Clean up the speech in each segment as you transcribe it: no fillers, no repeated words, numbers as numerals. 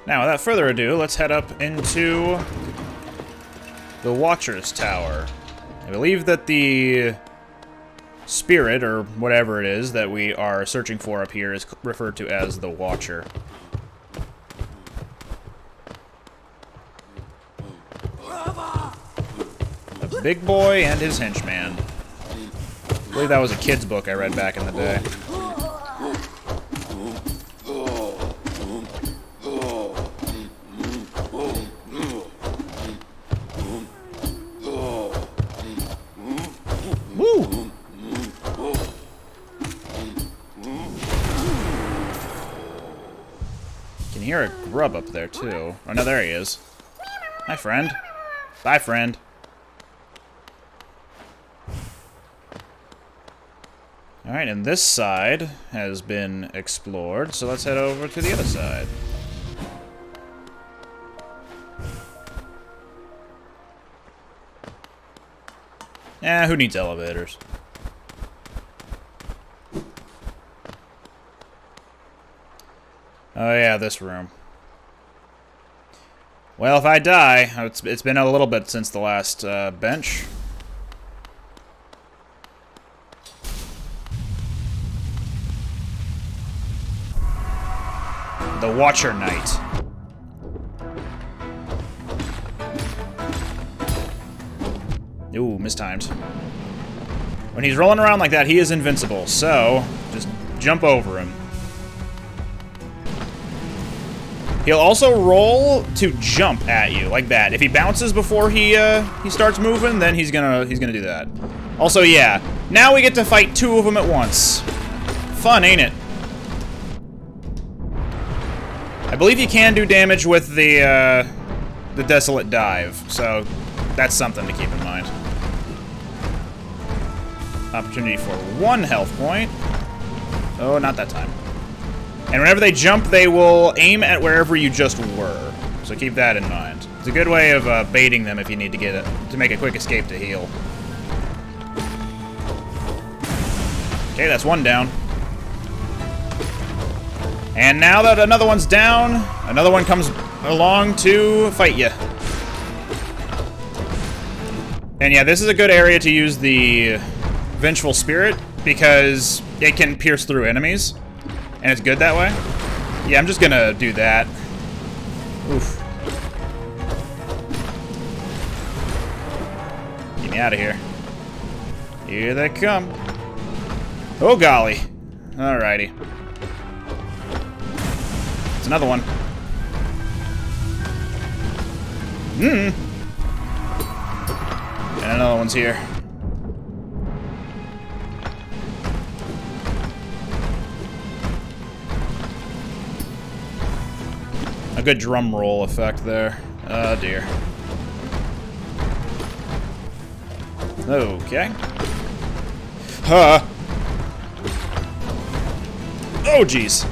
Now, without further ado, let's head up into the Watcher's Tower. I believe that the spirit, or whatever it is, that we are searching for up here is referred to as the Watcher. A big boy and his henchman. I believe that was a kid's book I read back in the day. Woo! Can hear a grub up there too. Oh no, there he is. Hi, friend. Bye, friend. Alright, and this side has been explored, so let's head over to the other side. Who needs elevators? Oh yeah, this room. Well, if I die, it's been a little bit since the last bench. The Watcher Knight. Ooh, mistimed. When he's rolling around like that, he is invincible, so just jump over him. He'll also roll to jump at you, like that. If he bounces before he starts moving, then he's gonna do that. Also, yeah, now we get to fight two of them at once. Fun, ain't it? I believe you can do damage with the Desolate Dive, so that's something to keep in mind. Opportunity for 1 health point. Oh, not that time. And whenever they jump, they will aim at wherever you just were. So keep that in mind. It's a good way of baiting them if you need to make a quick escape to heal. Okay, that's 1 down. And now that another one's down, another one comes along to fight you. And yeah, this is a good area to use the Vengeful Spirit because it can pierce through enemies. And it's good that way. Yeah, I'm just gonna do that. Oof. Get me out of here. Here they come. Oh golly. Alrighty. It's another one. And another one's here. A good drum roll effect there. Oh dear. Okay. Huh. Oh jeez.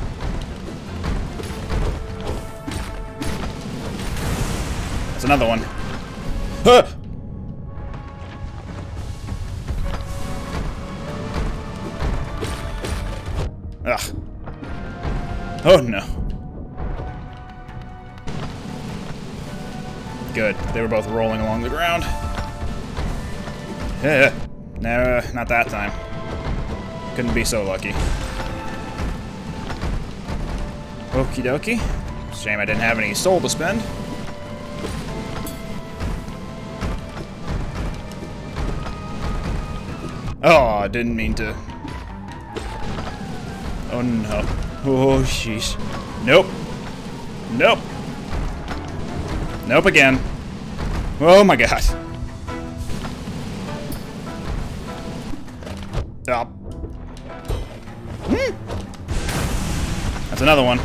That's another one. Huh. Ugh. Oh no. Good. They were both rolling along the ground. No, not that time. Couldn't be so lucky. Okie dokie. Shame I didn't have any soul to spend. Oh, I didn't mean to. Oh no. Oh, sheesh. Nope. Nope. Nope again. Oh my god. Stop. That's another one.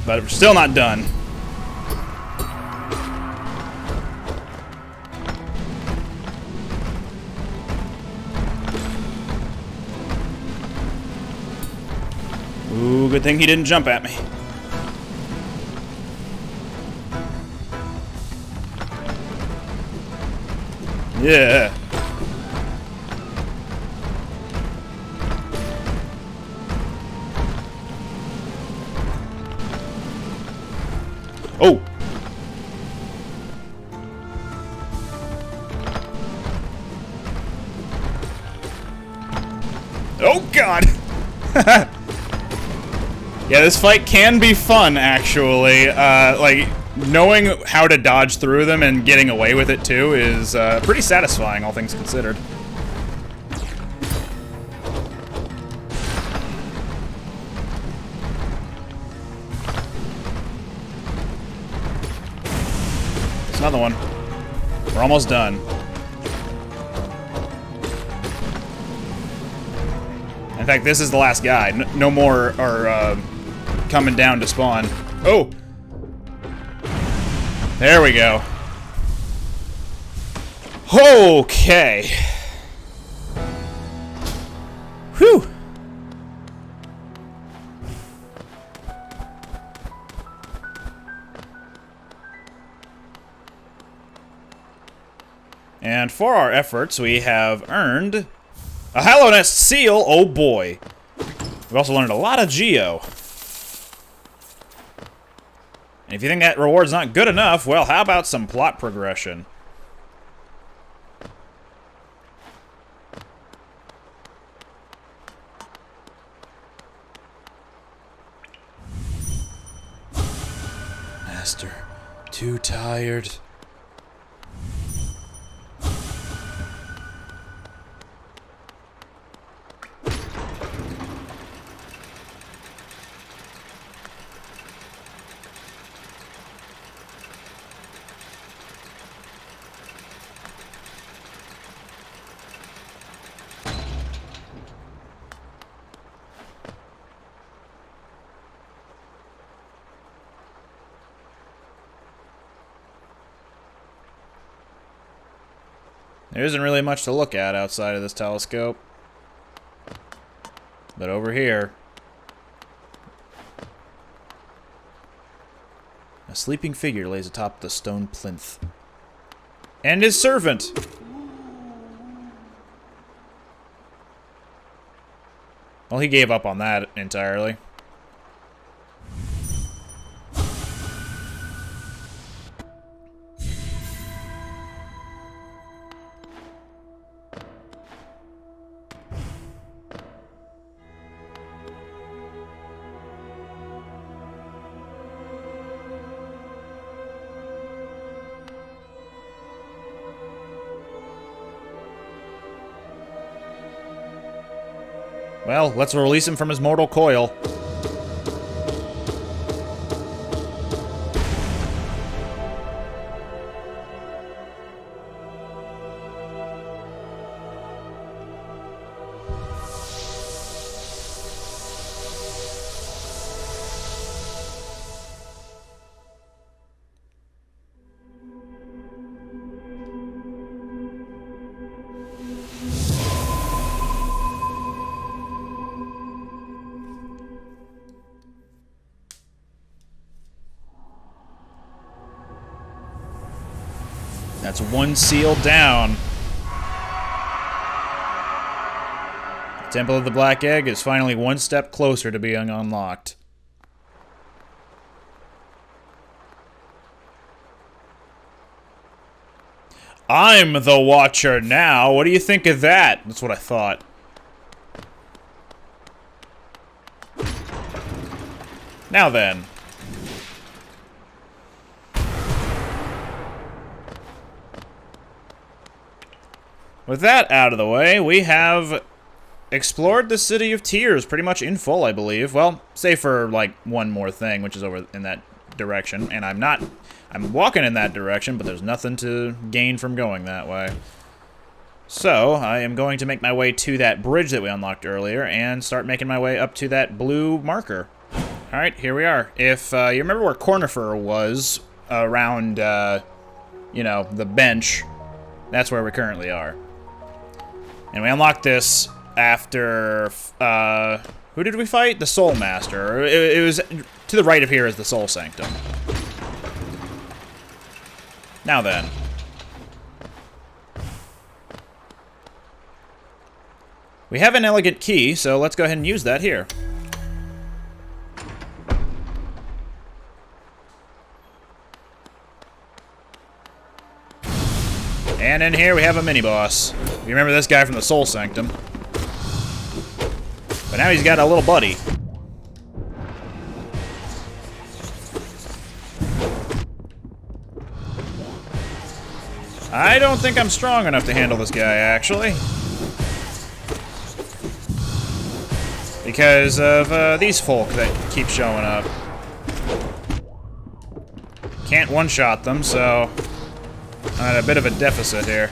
But we're still not done. Ooh, good thing he didn't jump at me. Yeah. Oh, God! Yeah, this fight can be fun, actually. Like, knowing how to dodge through them and getting away with it, too, is pretty satisfying, all things considered. There's another one. We're almost done. In fact, this is the last guy. No more are coming down to spawn. Oh! There we go. Okay. Whew. And for our efforts, we have earned a Hollow Nest seal. Oh boy. We've also learned a lot of Geo. And if you think that reward's not good enough, well, how about some plot progression? Master, too tired. There isn't really much to look at outside of this telescope. But over here, a sleeping figure lays atop the stone plinth. And his servant! Well, he gave up on that entirely. Well, let's release him from his mortal coil. That's one seal down. The Temple of the Black Egg is finally one step closer to being unlocked. I'm the Watcher now. What do you think of that? That's what I thought. Now then. With that out of the way, we have explored the City of Tears pretty much in full, I believe. Well, save for, like, one more thing, which is over in that direction. And I'm walking in that direction, but there's nothing to gain from going that way. So, I am going to make my way to that bridge that we unlocked earlier and start making my way up to that blue marker. Alright, here we are. If you remember where Cornifer was around, you know, the bench, that's where we currently are. And we unlocked this after, who did we fight? The Soul Master. It was, to the right of here is the Soul Sanctum. Now then. We have an elegant key, so let's go ahead and use that here. And in here we have a mini-boss. You remember this guy from the Soul Sanctum. But now he's got a little buddy. I don't think I'm strong enough to handle this guy, actually. Because of these folk that keep showing up. Can't one-shot them, so I'm at a bit of a deficit here.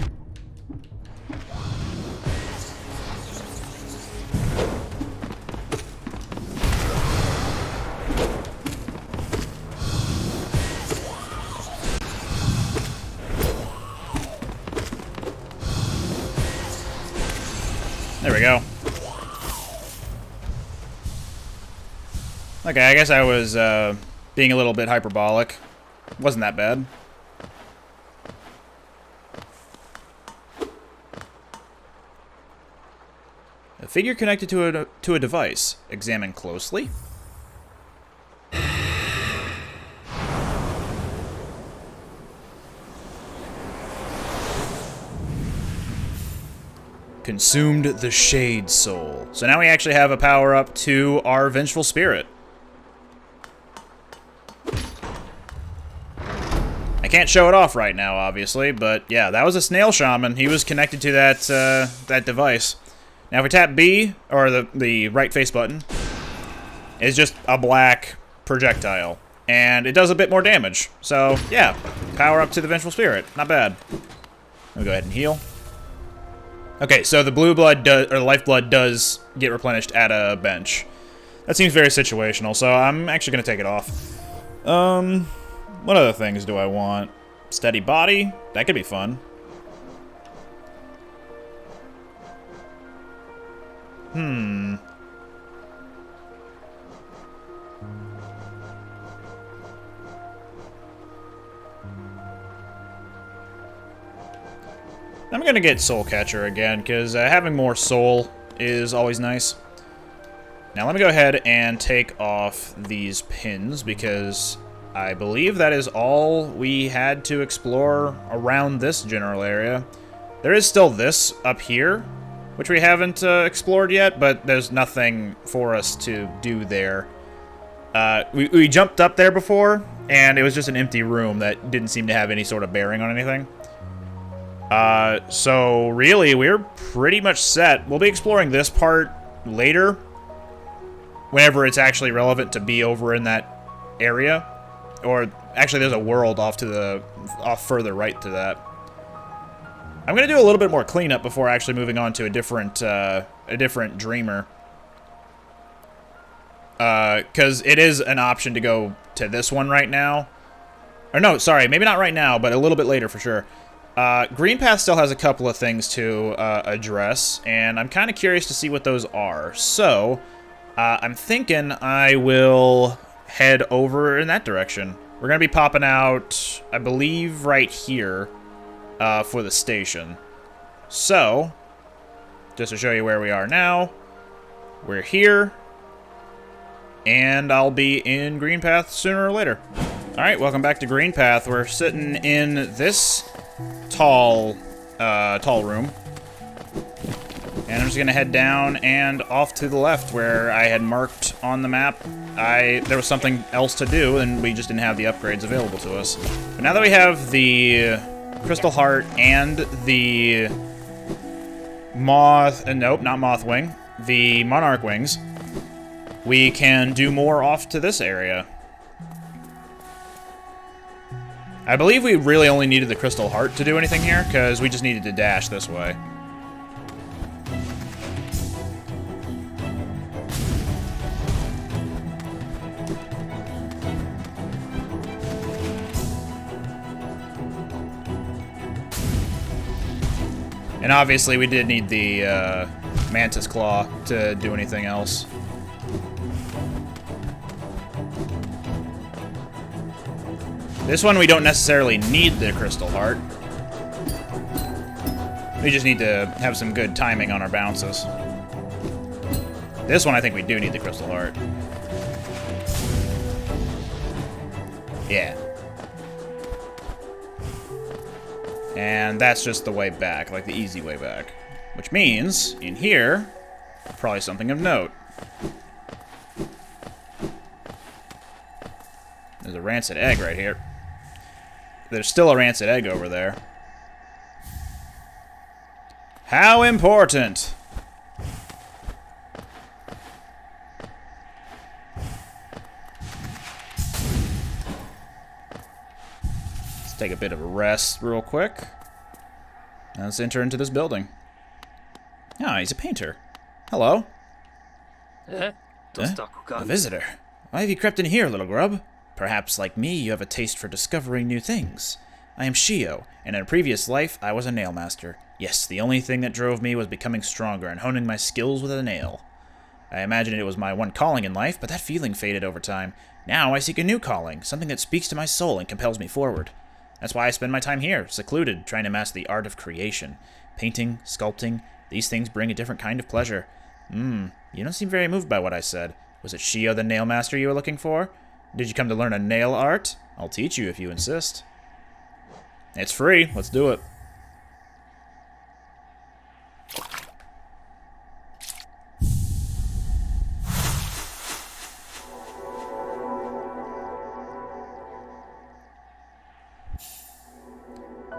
There we go. Okay, I guess I was being a little bit hyperbolic. Wasn't that bad. A figure connected to a device. Examine closely. Consumed the Shade Soul. So now we actually have a power-up to our Vengeful Spirit. I can't show it off right now, obviously, but yeah, that was a Snail Shaman. He was connected to that that device. Now if we tap B, or the right face button, it's just a black projectile. And it does a bit more damage. So, yeah, power up to the Vengeful Spirit. Not bad. We'll go ahead and heal. Okay, so the blue blood or the lifeblood does get replenished at a bench. That seems very situational, so I'm actually going to take it off. What other things do I want? Steady body? That could be fun. I'm gonna get Soul Catcher again, because having more soul is always nice. Now let me go ahead and take off these pins, because I believe that is all we had to explore around this general area. There is still this up here, which we haven't explored yet, but there's nothing for us to do there. We jumped up there before, and it was just an empty room that didn't seem to have any sort of bearing on anything. So really, we're pretty much set. We'll be exploring this part later, whenever it's actually relevant to be over in that area. Or actually, there's a world off further right to that. I'm gonna do a little bit more cleanup before actually moving on to a different dreamer. Because it is an option to go to this one right now. Or no, sorry, maybe not right now, but a little bit later for sure. Green Path still has a couple of things to address, and I'm kind of curious to see what those are. So, I'm thinking I will head over in that direction. We're going to be popping out, I believe, right here for the station. So, just to show you where we are now, we're here, and I'll be in Green Path sooner or later. Alright, welcome back to Green Path. We're sitting in this tall room. And I'm just gonna head down and off to the left where I had marked on the map. There was something else to do, and we just didn't have the upgrades available to us. But now that we have the Crystal Heart and the nope, not Mothwing, the Monarch Wings, we can do more off to this area. I believe we really only needed the Crystal Heart to do anything here, because we just needed to dash this way. And obviously we did need the Mantis Claw to do anything else. This one we don't necessarily need the Crystal Heart. We just need to have some good timing on our bounces. This one I think we do need the Crystal Heart. Yeah. And that's just the way back, like the easy way back. Which means, in here, probably something of note. There's a rancid egg right here. There's still a rancid egg over there. How important! Let's take a bit of a rest real quick. Now let's enter into this building. Ah, he's a painter. Hello. A visitor. Why have you crept in here, little grub? Perhaps, like me, you have a taste for discovering new things. I am Shio, and in a previous life, I was a nail master. Yes, the only thing that drove me was becoming stronger and honing my skills with a nail. I imagined it was my one calling in life, but that feeling faded over time. Now I seek a new calling, something that speaks to my soul and compels me forward. That's why I spend my time here, secluded, trying to master the art of creation. Painting, sculpting, these things bring a different kind of pleasure. You don't seem very moved by what I said. Was it Shio the nail master you were looking for? Did you come to learn a nail art? I'll teach you if you insist. It's free. Let's do it.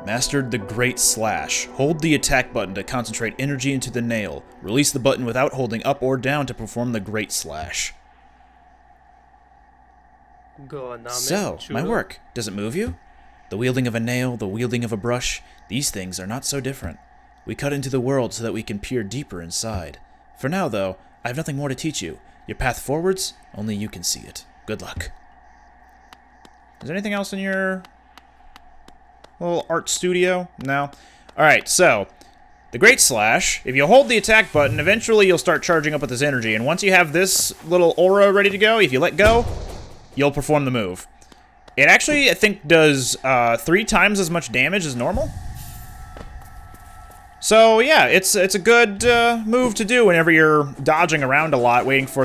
Mastered the Great Slash. Hold the attack button to concentrate energy into the nail. Release the button without holding up or down to perform the Great Slash. So, my work, does it move you? The wielding of a nail, the wielding of a brush, these things are not so different. We cut into the world so that we can peer deeper inside. For now, though, I have nothing more to teach you. Your path forwards, only you can see it. Good luck. Is there anything else in your little art studio? No? Alright, so, the Great Slash, if you hold the attack button, eventually you'll start charging up with this energy, and once you have this little aura ready to go, if you let go, you'll perform the move. It actually, I think, does 3 times as much damage as normal. So, yeah, it's a good move to do whenever you're dodging around a lot, waiting for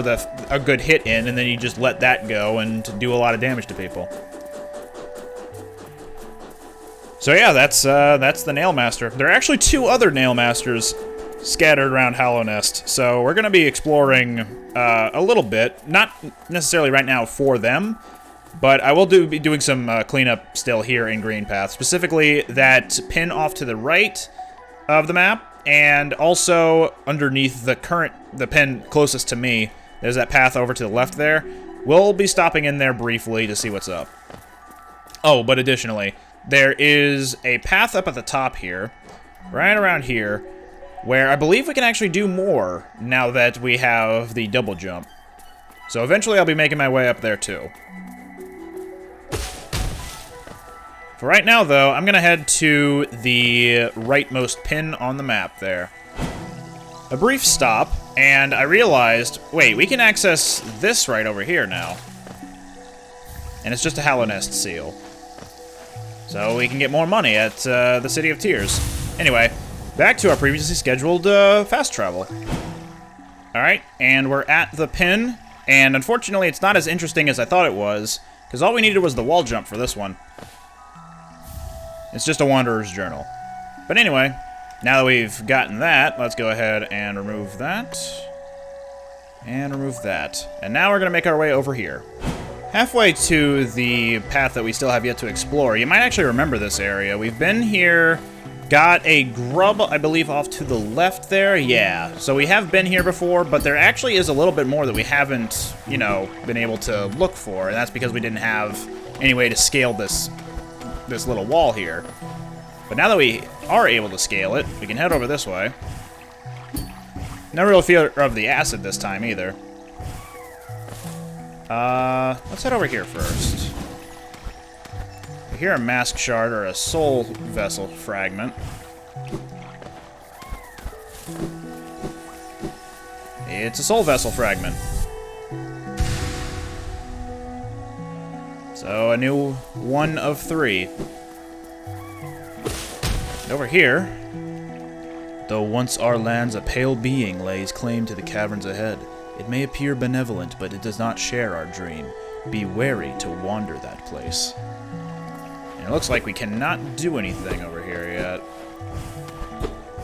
a good hit in, and then you just let that go and do a lot of damage to people. So yeah, that's the Nail Master. There are actually 2 other Nail Masters scattered around Hollow Nest, so we're going to be exploring a little bit. Not necessarily right now for them, but I will be doing some cleanup still here in Green Path. Specifically, that pin off to the right of the map, and also underneath the pin closest to me. There's that path over to the left there. We'll be stopping in there briefly to see what's up. Oh, but additionally, there is a path up at the top here, right around here, where I believe we can actually do more now that we have the double jump. So eventually I'll be making my way up there too. For right now, though, I'm going to head to the rightmost pin on the map there. A brief stop, and I realized, wait, we can access this right over here now. And it's just a Hollow Nest seal. So we can get more money at the City of Tears. Anyway, back to our previously scheduled fast travel. Alright, and we're at the pin, and unfortunately it's not as interesting as I thought it was, because all we needed was the wall jump for this one. It's just a Wanderer's Journal. But anyway, now that we've gotten that, let's go ahead and remove that. And remove that. And now we're going to make our way over here. Halfway to the path that we still have yet to explore. You might actually remember this area. We've been here, got a grub, I believe, off to the left there. Yeah, so we have been here before, but there actually is a little bit more that we haven't, you know, been able to look for. And that's because we didn't have any way to scale this little wall here. But now that we are able to scale it, we can head over this way. No real fear of the acid this time either. Let's head over here first. We hear a mask shard or a soul vessel fragment. It's a soul vessel fragment. So, a new 1 of 3. And over here, though once our lands a pale being lays claim to the caverns ahead, it may appear benevolent, but it does not share our dream. Be wary to wander that place. And it looks like we cannot do anything over here yet.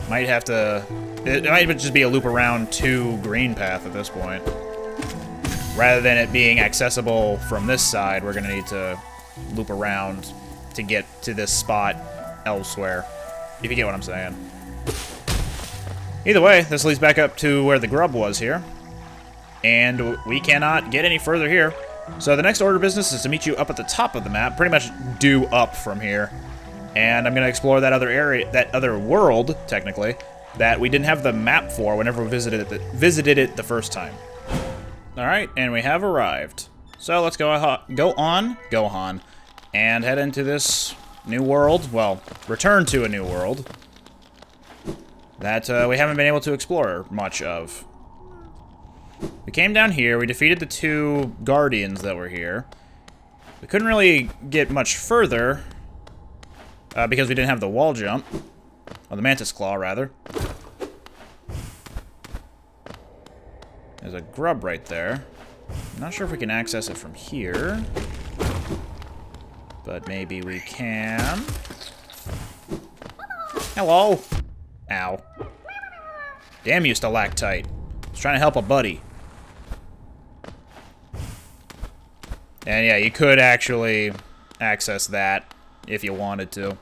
Might have to... It might just be a loop around to Green Path at this point. rather than it being accessible from this side, we're going to need to loop around to get to this spot elsewhere, if you get what I'm saying. Either way, this leads back up to where the grub was here, and we cannot get any further here. So the next order of business is to meet you up at the top of the map, pretty much due up from here, and I'm going to explore that other area, that other world, technically, that we didn't have the map for whenever we visited it the first time. Alright, and we have arrived. So let's go on, and head into this new world. Well, return to a new world that we haven't been able to explore much of. We came down here, we defeated the 2 guardians that were here. We couldn't really get much further because we didn't have the wall jump. Or the mantis claw, rather. There's a grub right there. I'm not sure if we can access it from here. But maybe we can. Hello! Ow. Damn you, stalactite. I was trying to help a buddy. And yeah, you could actually access that if you wanted to.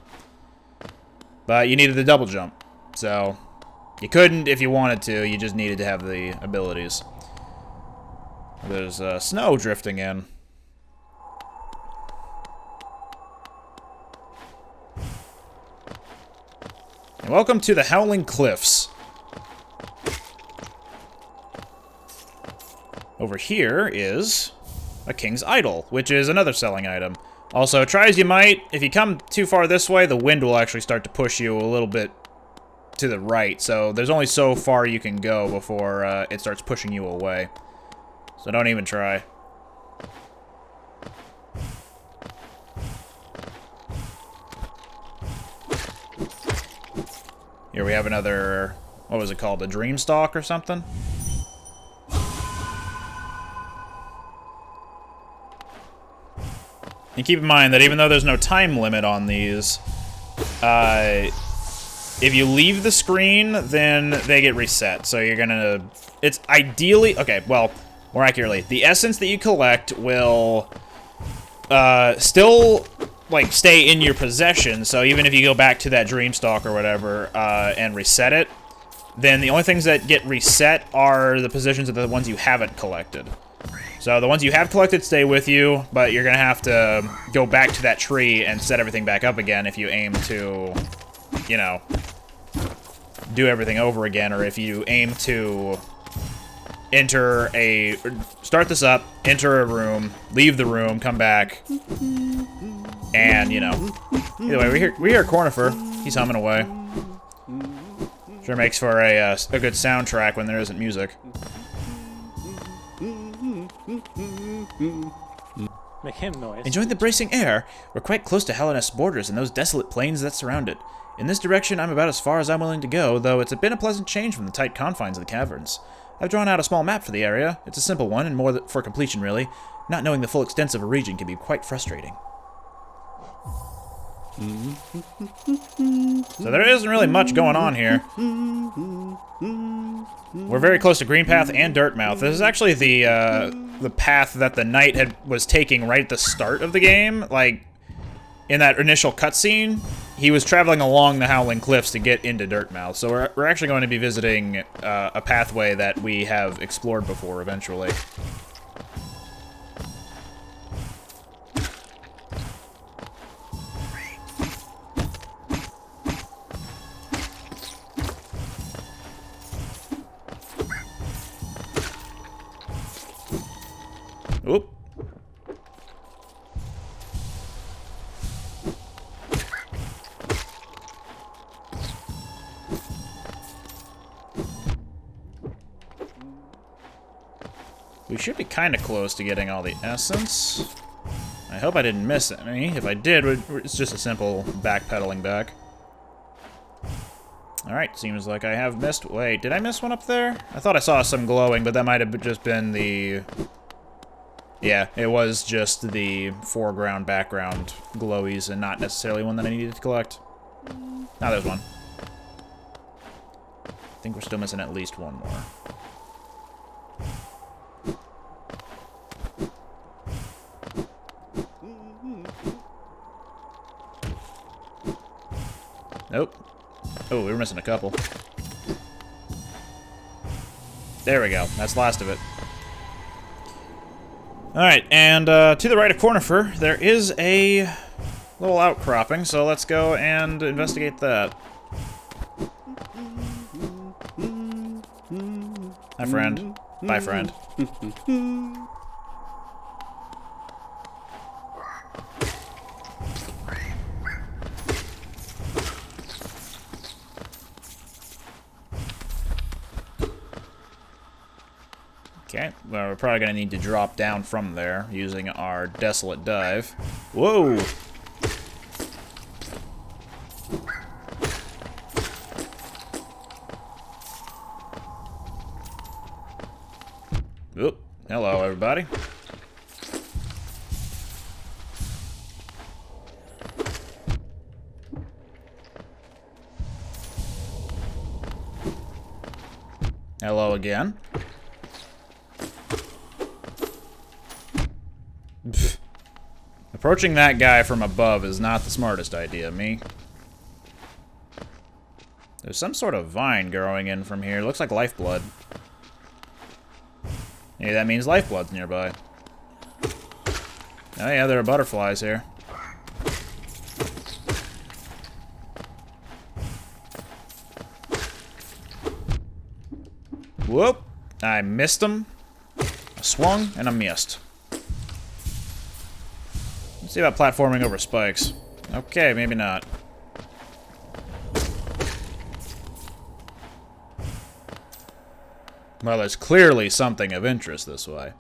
But you needed the double jump. So, you couldn't if you wanted to, you just needed to have the abilities. There's snow drifting in. And welcome to the Howling Cliffs. Over here is a King's Idol, which is another selling item. Also, try as you might, if you come too far this way, the wind will actually start to push you a little bit to the right. So there's only so far you can go before it starts pushing you away. So don't even try. Here we have another, what was it called, a dream stalk or something? And keep in mind that even though there's no time limit on these, if you leave the screen, then they get reset. So you're gonna, it's ideally, okay, well, more accurately, the essence that you collect will still, like, stay in your possession. So even if you go back to that dream stalk or whatever and reset it, then the only things that get reset are the positions of the ones you haven't collected. So the ones you have collected stay with you, but you're going to have to go back to that tree and set everything back up again if you aim to, you know, do everything over again, or if you aim to start this up, enter a room, leave the room, come back, and, you know. Either way, we hear Cornifer. He's humming away. Sure makes for a good soundtrack when there isn't music. Make him noise. Enjoying the bracing air, we're quite close to Hellenist's borders and those desolate plains that surround it. In this direction, I'm about as far as I'm willing to go, though it's been a pleasant change from the tight confines of the caverns. I've drawn out a small map for the area. It's a simple one, and more for completion, really. Not knowing the full extent of a region can be quite frustrating. So there isn't really much going on here. We're very close to Green Path and Dirtmouth. This is actually the path that the knight was taking right at the start of the game. Like, in that initial cutscene, he was traveling along the Howling Cliffs to get into Dirtmouth. So we're actually going to be visiting a pathway that we have explored before eventually. Oop. We should be kind of close to getting all the essence. I hope I didn't miss any. If I did, it's just a simple backpedaling back. Alright, seems like I have missed... Wait, did I miss one up there? I thought I saw some glowing, but that might have just been the... Yeah, it was just the foreground, background glowies, and not necessarily one that I needed to collect. Now there's one. I think we're still missing at least one more. Nope. Oh, we were missing a couple. There we go. That's the last of it. Alright, and to the right of Cornifer, there is a little outcropping, so let's go and investigate that. Hi, friend. Bye, friend. Okay, well, we're probably going to need to drop down from there using our desolate dive. Whoa! Oop. Hello, everybody. Hello again. Pfft. Approaching that guy from above is not the smartest idea, me. There's some sort of vine growing in from here. Looks like lifeblood. Maybe that means lifeblood's nearby. Oh yeah, there are butterflies here. Whoop! I missed him. I swung and I missed. Let's see about platforming over spikes. Okay, maybe not. Well, there's clearly something of interest this way.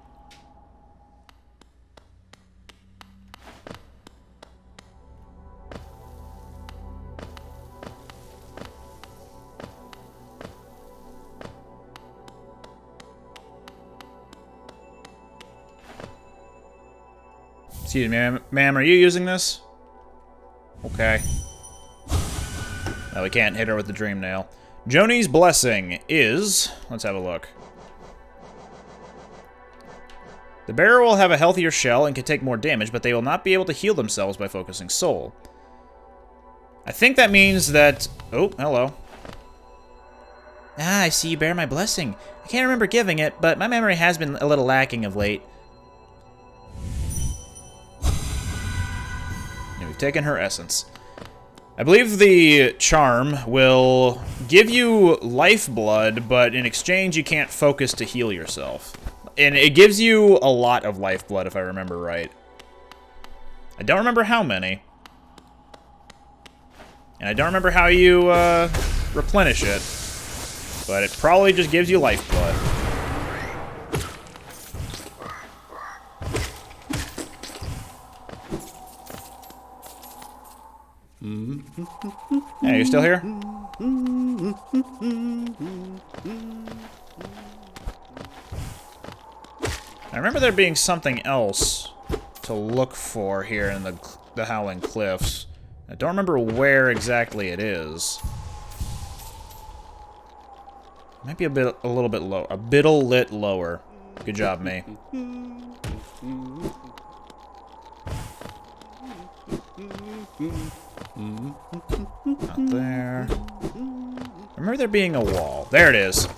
Excuse me, ma'am, are you using this? Okay. No, we can't hit her with the dream nail. Joanies' blessing is... Let's have a look. The bearer will have a healthier shell and can take more damage, but they will not be able to heal themselves by focusing soul. I think that means that... Oh, hello. Ah, I see you bear my blessing. I can't remember giving it, but my memory has been a little lacking of late. And we've taken her essence. I believe the charm will give you lifeblood, but in exchange you can't focus to heal yourself. And it gives you a lot of lifeblood, if I remember right. I don't remember how many. And I don't remember how you replenish it. But it probably just gives you lifeblood. Hey, you still here? I remember there being something else to look for here in the Howling Cliffs. I don't remember where exactly it is. Might be a little bit low, a bit lower. Good job, me. Not there. I remember there being a wall. There it is.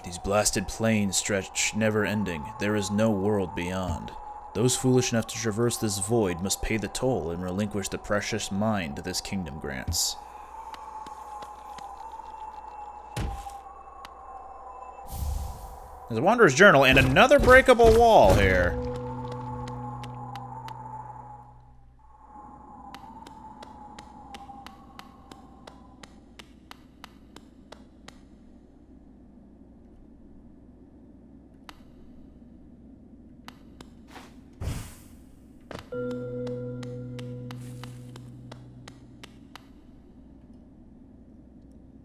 These blasted plains stretch never-ending. There is no world beyond. Those foolish enough to traverse this void must pay the toll and relinquish the precious mind this kingdom grants. There's a Wanderer's Journal and another breakable wall here.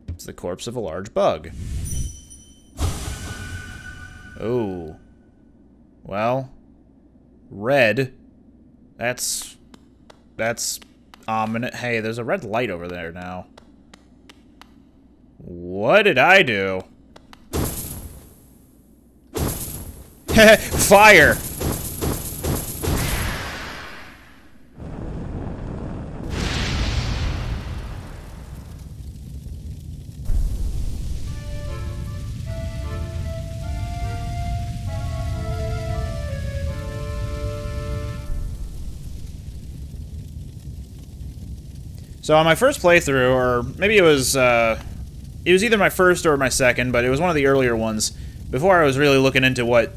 It's the corpse of a large bug. Oh. Well. Red. That's ominous. Hey, there's a red light over there now. What did I do? Fire! So on my first playthrough, or maybe it was either my first or my second, but it was one of the earlier ones, before I was really looking into what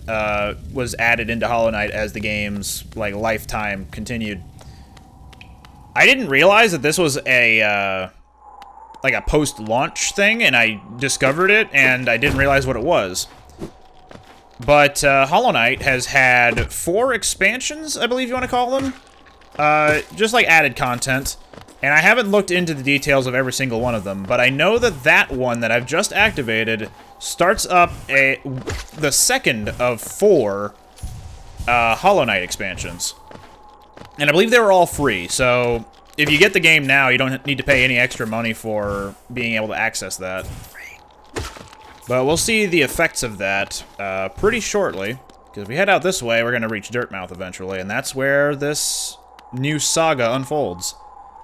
was added into Hollow Knight as the game's like lifetime continued. I didn't realize that this was a like a post-launch thing, and I discovered it, and I didn't realize what it was. But Hollow Knight has had 4 expansions, I believe you want to call them. Just like added content. And I haven't looked into the details of every single one of them, but I know that that one that I've just activated starts up the second of 4 Hollow Knight expansions. And I believe they were all free, so if you get the game now, you don't need to pay any extra money for being able to access that. But we'll see the effects of that pretty shortly, because if we head out this way, we're going to reach Dirtmouth eventually, and that's where this new saga unfolds.